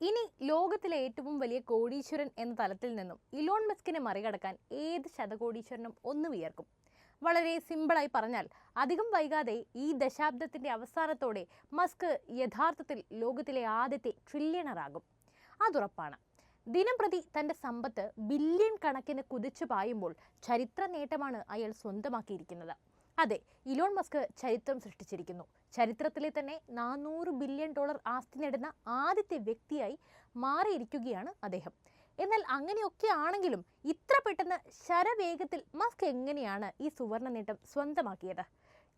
ഇനി ലോകത്തിലെ ഏറ്റവും വലിയ കോടീശ്വരൻ എന്ന തലത്തിൽ നിന്നും ഇലോൺ മസ്കിനെ മറികടക്കാൻ ഏത് ശതകോടീശ്വരനും ഒന്ന് വിയർക്കും. വളരെ സിമ്പിളായി പറഞ്ഞാൽ അധികം വൈകാതെ ഈ ദശാബ്ദത്തിന്റെ അവസാനത്തോടെ മസ്ക് യഥാർത്ഥത്തിൽ ലോകത്തിലെ ആദ്യത്തെ ട്രില്യണറാകും. അതുറപ്പാണ്. ദിനംപ്രതി തന്റെ സമ്പത്ത് ബില്യൺ കണക്കിന് കുതിച്ചു പായുമ്പോൾ ചരിത്ര നേട്ടമാണ് അയാൾ സ്വന്തമാക്കിയിരിക്കുന്നത്. അതെ, ഇലോൺ മസ്ക് ചരിത്രം സൃഷ്ടിച്ചിരിക്കുന്നു. ചരിത്രത്തിലെ തന്നെ $400 ബില്യൺ ആസ്തി നേടുന്ന ആദ്യത്തെ വ്യക്തിയായി മാറിയിരിക്കുകയാണ് അദ്ദേഹം. എന്നാൽ അങ്ങനെയൊക്കെ ആണെങ്കിലും ഇത്ര പെട്ടെന്ന് ശരവേഗത്തിൽ മസ്ക് എങ്ങനെയാണ് ഈ സുവർണ നേട്ടം സ്വന്തമാക്കിയത്?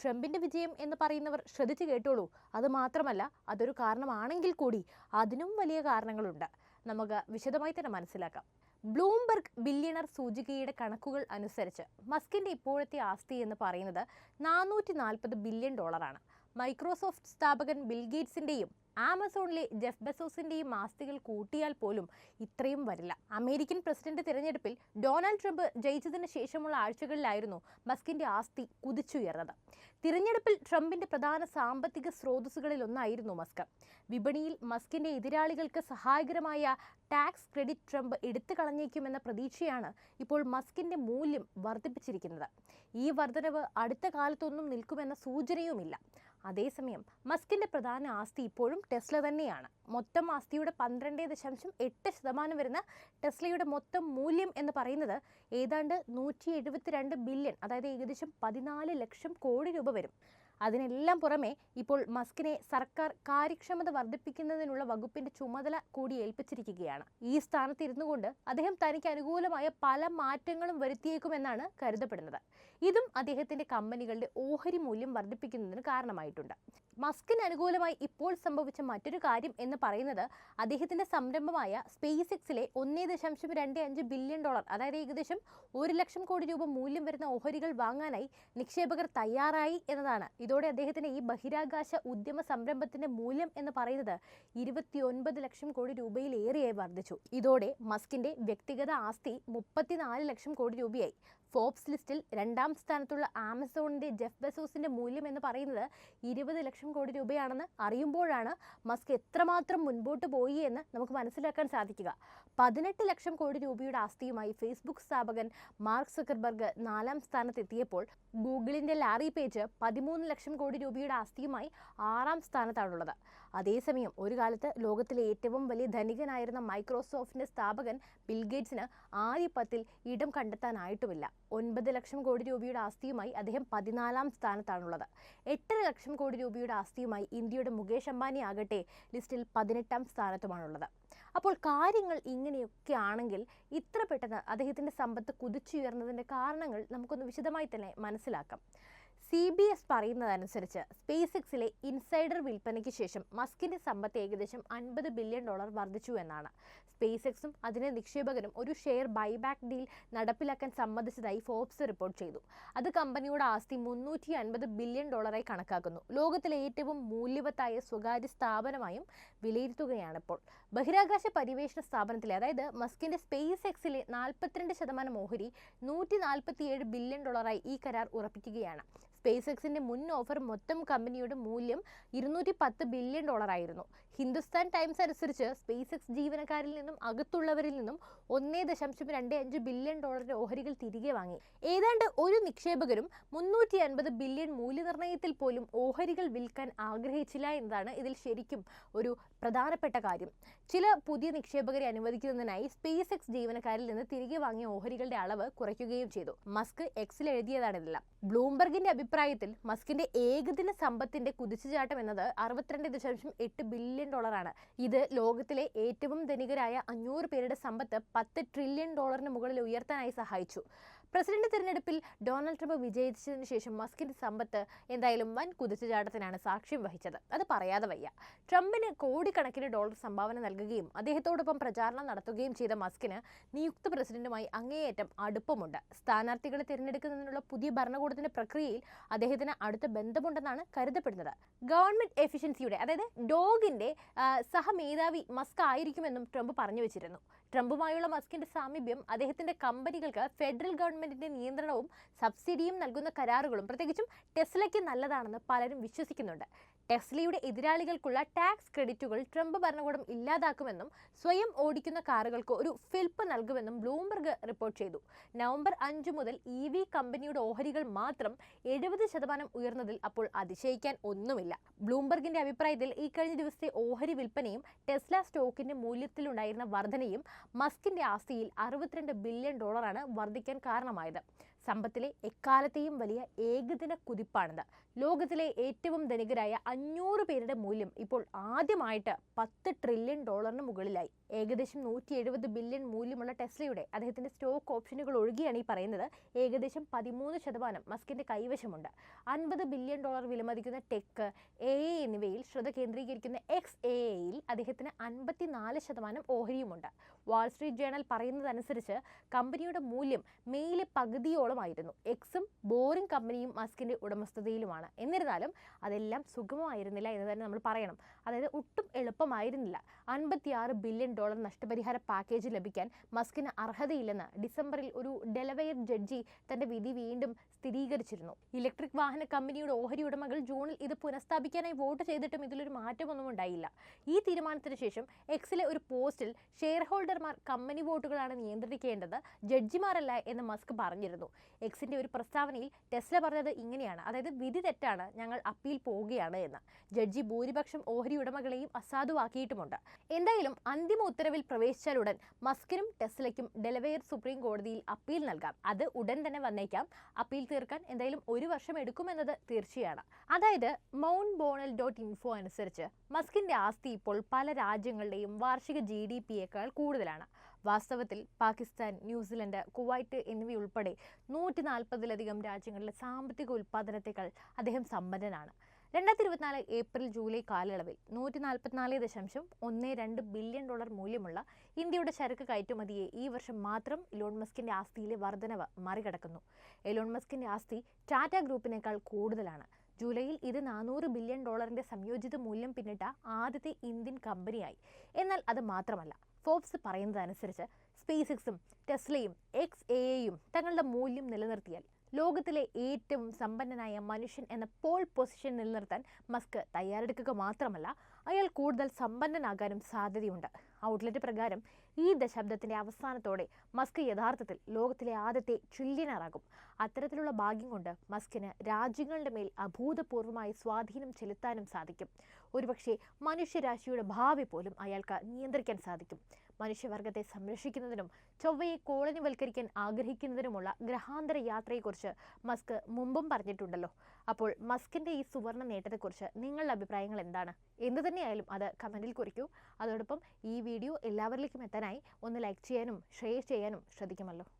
ട്രംപിന്റെ വിജയം എന്ന് പറയുന്നവർ ശ്രദ്ധിച്ചു കേട്ടോളൂ. അത് മാത്രമല്ല, അതൊരു കാരണമാണെങ്കിൽ കൂടി അതിനും വലിയ കാരണങ്ങളുണ്ട്. നമുക്ക് വിശദമായി തന്നെ മനസ്സിലാക്കാം. ബ്ലൂംബർഗ് ബില്യണർ സൂചികയുടെ കണക്കുകൾ അനുസരിച്ച് മസ്കിന്റെ ഇപ്പോഴത്തെ ആസ്തി എന്ന് പറയുന്നത് $440 ബില്യൺ ആണ്. മൈക്രോസോഫ്റ്റ് സ്ഥാപകൻ ബിൽ ഗേറ്റ്സിന്റെയും ആമസോണിലെ ജെഫ് ബെസോസിന്റെയും ആസ്തികൾ കൂട്ടിയാൽ പോലും ഇത്രയും വരില്ല. അമേരിക്കൻ പ്രസിഡന്റ് തിരഞ്ഞെടുപ്പിൽ ഡൊണാൾഡ് ട്രംപ് ജയിച്ചതിന് ശേഷമുള്ള ആഴ്ചകളിലായിരുന്നു മസ്കിന്റെ ആസ്തി കുതിച്ചുയർന്നത്. തിരഞ്ഞെടുപ്പിൽ ട്രംപിന്റെ പ്രധാന സാമ്പത്തിക സ്രോതസ്സുകളിൽ ഒന്നായിരുന്നു മസ്ക്. വിപണിയിൽ മസ്കിന്റെ എതിരാളികൾക്ക് സഹായകരമായ ടാക്സ് ക്രെഡിറ്റ് ട്രംപ് എടുത്തു കളഞ്ഞേക്കുമെന്ന പ്രതീക്ഷയാണ് ഇപ്പോൾ മസ്കിന്റെ മൂല്യം വർദ്ധിപ്പിച്ചിരിക്കുന്നത്. ഈ വർധനവ് അടുത്ത കാലത്തൊന്നും നിൽക്കുമെന്ന സൂചനയുമില്ല. അതേസമയം മസ്കിന്റെ പ്രധാന ആസ്തി ഇപ്പോഴും ടെസ്ല തന്നെയാണ്. മൊത്തം ആസ്തിയുടെ 12.8% വരുന്ന ടെസ്ലയുടെ മൊത്തം മൂല്യം എന്ന് പറയുന്നത് ഏതാണ്ട് 172 ബില്യൺ, അതായത് ഏകദേശം 14 ലക്ഷം കോടി രൂപ വരും. അതിനെല്ലാം പുറമെ ഇപ്പോൾ മസ്കിനെ സർക്കാർ കാര്യക്ഷമത വർദ്ധിപ്പിക്കുന്നതിനുള്ള വകുപ്പിന്റെ ചുമതല കൂടി ഏൽപ്പിച്ചിരിക്കുകയാണ്. ഈ സ്ഥാനത്ത് ഇരുന്നു കൊണ്ട് അദ്ദേഹം തനിക്ക് അനുകൂലമായ പല മാറ്റങ്ങളും വരുത്തിയേക്കുമെന്നാണ് കരുതപ്പെടുന്നത്. ഇതും അദ്ദേഹത്തിന്റെ കമ്പനികളുടെ ഓഹരി മൂല്യം വർദ്ധിപ്പിക്കുന്നതിന് കാരണമായിട്ടുണ്ട്. മസ്കിന് അനുകൂലമായി ഇപ്പോൾ സംഭവിച്ച മറ്റൊരു കാര്യം എന്ന് പറയുന്നത് അദ്ദേഹത്തിന്റെ സംരംഭമായ സ്പേസ് എക്സിലെ $1.25 ബില്യൺ, അതായത് ഏകദേശം 1 ലക്ഷം കോടി രൂപ മൂല്യം വരുന്ന ഓഹരികൾ വാങ്ങാനായി നിക്ഷേപകർ തയ്യാറായി എന്നതാണ്. ഇതോടെ അദ്ദേഹത്തിന്റെ ഈ ബഹിരാകാശ ഉദ്യമ സംരംഭത്തിന്റെ മൂല്യം എന്ന് പറയുന്നത് 29 ലക്ഷം കോടി രൂപയിലേറെയായി വർദ്ധിച്ചു. ഇതോടെ മസ്കിന്റെ വ്യക്തിഗത ആസ്തി 34 ലക്ഷം കോടി രൂപയായി. ഫോബ്സ് ലിസ്റ്റിൽ 2ാം സ്ഥാനത്തുള്ള ആമസോണിന്റെ ജെഫ് ബെസോസിന്റെ മൂല്യം എന്ന് പറയുന്നത് 20 ലക്ഷം കോടി രൂപയാണെന്ന് അറിയുമ്പോഴാണ് മസ്ക് എത്രമാത്രം മുൻപോട്ട് പോയി എന്ന് നമുക്ക് മനസ്സിലാക്കാൻ സാധിക്കുക. 18 ലക്ഷം കോടി രൂപയുടെ ആസ്തിയുമായി ഫേസ്ബുക്ക് സ്ഥാപകൻ മാർക്ക് സുക്കർബർഗ് 4ാം സ്ഥാനത്തെത്തിയപ്പോൾ ഗൂഗിളിന്റെ ലാറി പേജ് 13 ലക്ഷം കോടി രൂപയുടെ ആസ്തിയുമായി 6ാം സ്ഥാനത്താണുള്ളത്. അതേസമയം ഒരു കാലത്ത് ലോകത്തിലെ ഏറ്റവും വലിയ ധനികനായിരുന്ന മൈക്രോസോഫ്റ്റിന്റെ സ്ഥാപകൻ ബിൽ ഗേറ്റ്സിന് ആദ്യ 10ൽ ഇടം കണ്ടെത്താനായിട്ടുമില്ല. 9 ലക്ഷം കോടി രൂപയുടെ ആസ്തിയുമായി അദ്ദേഹം 14ാം സ്ഥാനത്താണുള്ളത്. 8.5 ലക്ഷം കോടി രൂപയുടെ ആസ്തിയുമായി ഇന്ത്യയുടെ മുകേഷ് അംബാനി ആകട്ടെ ലിസ്റ്റിൽ 18ാം സ്ഥാനത്തുമാണുള്ളത്. അപ്പോൾ കാര്യങ്ങൾ ഇങ്ങനെയൊക്കെ ആണെങ്കിൽ ഇത്ര പെട്ടെന്ന് അദ്ദേഹത്തിന്റെ സമ്പത്ത് കുതിച്ചുയർന്നതിന്റെ കാരണങ്ങൾ നമുക്കൊന്ന് വിശദമായി തന്നെ മനസ്സിലാക്കാം. CBS പറയുന്നതനുസരിച്ച് സ്പേസ് എക്സിലെ ഇൻസൈഡർ വിൽപ്പനയ്ക്ക് ശേഷം മസ്കിന്റെ സമ്പത്ത് ഏകദേശം $50 ബില്യൺ വർദ്ധിച്ചു എന്നാണ്. സ്പേസ് എക്സും അതിന്റെ നിക്ഷേപകരും ഒരു ഷെയർ ബൈബാക്ക് ഡീൽ നടപ്പിലാക്കാൻ സമ്മതിച്ചതായി ഫോബ്സ് റിപ്പോർട്ട് ചെയ്തു. അത് കമ്പനിയുടെ ആസ്തി $350 ബില്യൺ കണക്കാക്കുന്നു. ലോകത്തിലെ ഏറ്റവും മൂല്യവത്തായ സ്വകാര്യ സ്ഥാപനമായും വിലയിരുത്തുകയാണിപ്പോൾ. ബഹിരാകാശ പരിവേഷണ സ്ഥാപനത്തിലെ, അതായത് മസ്കിന്റെ സ്പേസ് എക്സിലെ 42% ഓഹരി $147 ബില്യൺ ഈ കരാർ ഉറപ്പിക്കുകയാണ്. സ്പേസ് എക്സിന്റെ മുൻ ഓഫർ മൊത്തം കമ്പനിയുടെ മൂല്യം $210 ബില്യൺ ആയിരുന്നു. ഹിന്ദുസ്ഥാൻ ടൈംസ് അനുസരിച്ച് സ്പേസ് എക്സ് ജീവനക്കാരിൽ നിന്നും അകത്തുള്ളവരിൽ നിന്നും $1.25 ബില്യൺ ഓഹരികൾ തിരികെ വാങ്ങി. ഏതാണ്ട് ഒരു നിക്ഷേപകരും 350 ബില്യൺ മൂല്യനിർണ്ണയത്തിൽ പോലും ഓഹരികൾ വിൽക്കാൻ ആഗ്രഹിച്ചില്ല എന്നതാണ് ഇതിൽ ശരിക്കും ഒരു പ്രധാനപ്പെട്ട കാര്യം. ചില പുതിയ നിക്ഷേപകരെ അനുവദിക്കുന്നതിനായി സ്പേസ് എക്സ് ജീവനക്കാരിൽ നിന്ന് തിരികെ വാങ്ങിയ ഓഹരികളുടെ അളവ് കുറയ്ക്കുകയും ചെയ്തു. മസ്ക് എക്സിൽ എഴുതിയതാണിതെല്ലാം. ബ്ലൂംബർഗിന്റെ അഭിപ്രായത്തിൽ മസ്കിന്റെ ഏകദിന സമ്പത്തിന്റെ കുതിച്ചുചാട്ടം എന്നത് $62.8 ബില്യൺ ആണ്. ഇത് ലോകത്തിലെ ഏറ്റവും ധനികരായ 500 പേരുടെ സമ്പത്ത് $10 ട്രില്യൺ മുകളിൽ ഉയർത്താനായി സഹായിച്ചു. പ്രസിഡന്റ് തിരഞ്ഞെടുപ്പിൽ ഡൊണാൾഡ് ട്രംപ് വിജയിച്ചതിനു ശേഷം മസ്കിന്റെ സമ്പത്ത് എന്തായാലും വൻ കുതിച്ചുചാട്ടത്തിനാണ് സാക്ഷ്യം വഹിച്ചത്. അത് പറയാതെ വയ്യ. ട്രംപിന് കോടിക്കണക്കിന് ഡോളർ സംഭാവന നൽകുകയും അദ്ദേഹത്തോടൊപ്പം പ്രചാരണം നടത്തുകയും ചെയ്ത മസ്കിന് നിയുക്ത പ്രസിഡന്റുമായി അങ്ങേയറ്റം അടുപ്പമുണ്ട്. സ്ഥാനാർത്ഥികളെ തിരഞ്ഞെടുക്കുന്നതിനുള്ള പുതിയ ഭരണകൂടത്തിന്റെ പ്രക്രിയയിൽ അദ്ദേഹത്തിന് അടുത്ത ബന്ധമുണ്ടെന്നാണ് കരുതപ്പെടുന്നത്. ഗവൺമെന്റ് എഫിഷ്യൻസിയുടെ, അതായത് ഡോഗിന്റെ സഹമേധാവി മസ്ക് ആയിരിക്കുമെന്നും ട്രംപ് പറഞ്ഞു വെച്ചിരുന്നു. ട്രംപുമായുള്ള മസ്കിന്റെ സാമീപ്യം അദ്ദേഹത്തിന്റെ കമ്പനികൾക്ക് ഫെഡറൽ ഗവൺമെന്റിന്റെ നിയന്ത്രണവും സബ്സിഡിയും നൽകുന്ന കരാറുകളും പ്രത്യേകിച്ചും ടെസ്ലയ്ക്ക് നല്ലതാണെന്ന് പലരും വിശ്വസിക്കുന്നുണ്ട്. ടെസ്ലയുടെ എതിരാളികൾക്കുള്ള ടാക്സ് ക്രെഡിറ്റുകൾ ട്രംപ് ഭരണകൂടം ഇല്ലാതാക്കുമെന്നും സ്വയം ഓടിക്കുന്ന കാറുകൾക്ക് ഒരു ഫിൽപ്പ് നൽകുമെന്നും ബ്ലൂംബർഗ് റിപ്പോർട്ട് ചെയ്തു. നവംബർ 5 മുതൽ EV കമ്പനിയുടെ ഓഹരികൾ മാത്രം 70% ഉയർന്നതിൽ അപ്പോൾ അതിശയിക്കാൻ ഒന്നുമില്ല. ബ്ലൂംബർഗിന്റെ അഭിപ്രായത്തിൽ ഈ കഴിഞ്ഞ ദിവസത്തെ ഓഹരി വിൽപ്പനയും ടെസ്ല സ്റ്റോക്കിന്റെ മൂല്യത്തിലുണ്ടായിരുന്ന വർധനയും മസ്കിന്റെ ആസ്തിയിൽ $62 ബില്യൺ വർദ്ധിക്കാൻ കാരണമായത്. സമ്പത്തിലെ എക്കാലത്തെയും വലിയ ഏകദിന കുതിപ്പാണിത്. ലോകത്തിലെ ഏറ്റവും ധനികരായ 500 പേരുടെ മൂല്യം ഇപ്പോൾ ആദ്യമായിട്ട് $10 ട്രില്യൺ മുകളിലായി. ഏകദേശം 170 ബില്യൺ മൂല്യമുള്ള ടെസ്ലയുടെ അദ്ദേഹത്തിന്റെ സ്റ്റോക്ക് ഓപ്ഷനുകൾ ഒഴികെയാണ് ഈ പറയുന്നത് ഏകദേശം 13% മസ്കിന്റെ കൈവശമുണ്ട്. $50 ബില്യൺ വിലമതിക്കുന്ന ടെക്, AI എന്നിവയിൽ ശ്രദ്ധ കേന്ദ്രീകരിക്കുന്ന XAAയിൽ അദ്ദേഹത്തിന് 54% ഓഹരിയുമുണ്ട്. വാൾസ്ട്രീറ്റ് ജേണൽ പറയുന്നതനുസരിച്ച് കമ്പനിയുടെ മൂല്യം മെയിലെ പകുതിയോളമായിരുന്നു. എക്സും ബോറിംഗ് കമ്പനിയും മസ്കിന്റെ ഉടമസ്ഥതയിലുമാണ്. എന്നിരുന്നാലും അതെല്ലാം സുഗമമായിരുന്നില്ല എന്ന് തന്നെ നമ്മൾ പറയണം. അതായത് ഒട്ടും എളുപ്പമായിരുന്നില്ല. $56 ബില്യൺ നഷ്ടപരിഹാര പാക്കേജ് ലഭിക്കാൻ മസ്കിന് അർഹതയില്ലെന്ന് ഡിസംബറിൽ ഒരു ഡെലവെയർ ജഡ്ജി തന്റെ വിധി വീണ്ടും സ്ഥിരീകരിച്ചിരുന്നു. ഇലക്ട്രിക് വാഹന കമ്പനിയുടെ ഓഹരി ഉടമകൾ ജൂണിൽ ഇത് പുനഃസ്ഥാപിക്കാനായി വോട്ട് ചെയ്തിട്ടും ഇതിലൊരു മാറ്റമൊന്നും ഉണ്ടായില്ല. ഈ തീരുമാനത്തിന് ശേഷം എക്സിലെ ഒരു പോസ്റ്റിൽ ഷെയർ ഹോൾഡർമാർ കമ്പനി വോട്ടുകളാണ് നിയന്ത്രിക്കേണ്ടത്, ജഡ്ജിമാരല്ല എന്ന് മസ്ക് പറഞ്ഞിരുന്നു. എക്സിന്റെ ഒരു പ്രസ്താവനയിൽ ടെസ്ല പറഞ്ഞത് ഇങ്ങനെയാണ്, അതായത് വിധി തെറ്റാണ്, ഞങ്ങൾ അപ്പീൽ പോവുകയാണ് എന്ന്. ജഡ്ജി ഭൂരിപക്ഷം ഓഹരി ഉടമകളെയും അസാധുവാക്കിയിട്ടുമുണ്ട്. എന്തായാലും അന്തിമ ഉത്തരവിൽ പ്രവേശിച്ചാലുടൻ മസ്കിനും ടെസ്ലയ്ക്കും ഡെലവെയർ സുപ്രീം കോടതിയിൽ അപ്പീൽ നൽകാം. അത് ഉടൻ തന്നെ വന്നേക്കാം. അപ്പീൽ തീർക്കാൻ എന്തായാലും 1 വർഷം എടുക്കുമെന്നത് തീർച്ചയാണ്. അതായത് mountbonnell.info അനുസരിച്ച് മസ്കിന്റെ ആസ്തി ഇപ്പോൾ പല രാജ്യങ്ങളുടെയും വാർഷിക GDP-യേക്കാൾ കൂടുതലാണ്. വാസ്തവത്തിൽ പാകിസ്ഥാൻ, ന്യൂസിലൻഡ്, കുവൈറ്റ് എന്നിവയുൾപ്പെടെ 140-ലധികം രാജ്യങ്ങളിലെ സാമ്പത്തിക ഉൽപ്പാദനത്തെക്കാൾ അദ്ദേഹം സമ്പന്നനാണ്. 2024 ഏപ്രിൽ ജൂലൈ കാലയളവിൽ $144.12 ബില്യൺ മൂല്യമുള്ള ഇന്ത്യയുടെ ചരക്ക് കയറ്റുമതിയെ ഈ വർഷം മാത്രം ഇലോൺ മസ്കിന്റെ ആസ്തിയിലെ വർധനവ് മറികടക്കുന്നു. ഇലോൺ മസ്കിന്റെ ആസ്തി ടാറ്റ ഗ്രൂപ്പിനേക്കാൾ കൂടുതലാണ്. ജൂലൈയിൽ ഇത് $400 ബില്യൺ സംയോജിത മൂല്യം പിന്നിട്ട ആദ്യത്തെ ഇന്ത്യൻ കമ്പനിയായി. എന്നാൽ അത് മാത്രമല്ല, ഫോബ്സ് പറയുന്നതനുസരിച്ച് സ്പേസ് എക്സും ടെസ്ലയും XAAയും തങ്ങളുടെ മൂല്യം നിലനിർത്തിയാൽ ലോകത്തിലെ ഏറ്റവും സമ്പന്നനായ മനുഷ്യൻ എന്ന പോൾ പൊസിഷൻ നിലനിർത്താൻ മസ്ക് തയ്യാറെടുക്കുക മാത്രമല്ല, അയാൾ കൂടുതൽ സമ്പന്നനാകാനും സാധ്യതയുണ്ട്. ഔട്ട്ലെറ്റ് പ്രകാരം ഈ ദശാബ്ദത്തിന്റെ അവസാനത്തോടെ മസ്ക് യഥാർത്ഥത്തിൽ ലോകത്തിലെ ആദ്യത്തെ ട്രില്യണറാകും. അത്തരത്തിലുള്ള ഭാഗ്യം കൊണ്ട് മസ്കിന് രാജ്യങ്ങളുടെ മേൽ അഭൂതപൂർവമായ സ്വാധീനം ചെലുത്താനും സാധിക്കും. ഒരുപക്ഷെ മനുഷ്യരാശിയുടെ ഭാവി പോലും അയാൾക്ക് നിയന്ത്രിക്കാൻ സാധിക്കും. മനുഷ്യവർഗത്തെ സംരക്ഷിക്കുന്നതിനും ചൊവ്വയെ കോളനിവൽക്കരിക്കാൻ ആഗ്രഹിക്കുന്നതിനുമുള്ള ഗ്രഹാന്തര യാത്രയെക്കുറിച്ച് മസ്ക് മുമ്പും പറഞ്ഞിട്ടുണ്ടല്ലോ. അപ്പോൾ മസ്കിന്റെ ഈ സുവർണ നേട്ടത്തെക്കുറിച്ച് നിങ്ങളുടെ അഭിപ്രായങ്ങൾ എന്താണ്? എന്തു തന്നെയായാലും അത് കമന്റിൽ കുറിക്കൂ. അതോടൊപ്പം ഈ വീഡിയോ എല്ലാവരിലേക്കും എത്താനായി ഒന്ന് ലൈക്ക് ചെയ്യാനും ഷെയർ ചെയ്യാനും ശ്രദ്ധിക്കുമല്ലോ.